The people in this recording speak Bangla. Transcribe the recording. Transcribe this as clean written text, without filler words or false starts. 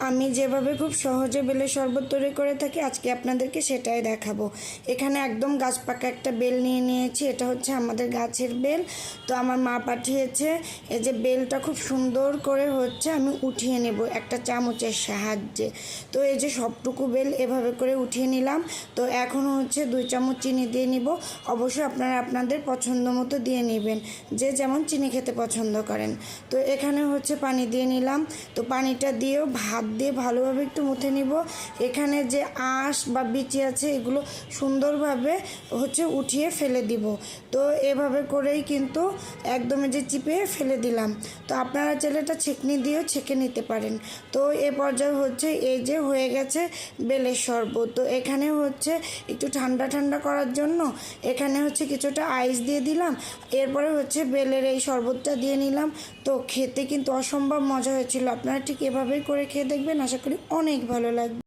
আমি যেভাবে খুব সহজে বেলের শরবত তৈরি করে থাকি আজকে আপনাদেরকে সেটাই দেখাবো। এখানে একদম গাছ পাকা একটা বেল নিয়ে নিয়েছি। এটা হচ্ছে আমাদের গাছের বেল। তো আমার মা পাঠিয়েছে। এই যে বেলটা খুব সুন্দর করে হচ্ছে আমি উঠিয়ে নেব একটা চামচের সাহায্যে। তো এই যে সবটুকু বেল এভাবে করে উঠিয়ে নিলাম। তো এখন হচ্ছে 2 চামচ চিনি দিয়ে নিব। অবশ্যই আপনারা আপনাদের পছন্দ মতো দিয়ে নেবেন, যে যেমন চিনি খেতে পছন্দ করেন। তো এখানে হচ্ছে পানি দিয়ে নিলাম। তো পানিটা দিয়েও ভাত দিয়ে ভালোভাবে একটু মুথে নিব। এখানে যে আঁশ বা বিচি আছে এগুলো সুন্দরভাবে হচ্ছে উঠিয়ে ফেলে দিব। তো এভাবে করেই কিন্তু একদমই যে চিপে ফেলে দিলাম। তো আপনারা চাইলে এটা ছেঁকনি দিয়েও ছেঁকে নিতে পারেন। তো এ পর্যায়ে হচ্ছে এই যে হয়ে গেছে বেলের শরবত। তো এখানে হচ্ছে একটু ঠান্ডা ঠান্ডা করার জন্য এখানে হচ্ছে কিছুটা আইস দিয়ে দিলাম। এরপরে হচ্ছে বেলের এই শরবতটা দিয়ে নিলাম। তো খেতে কিন্তু অসম্ভব মজা হয়েছিল। আপনারা ঠিক এভাবেই করে খেয়ে দেখবেন, আশা করি অনেক ভালো লাগবে।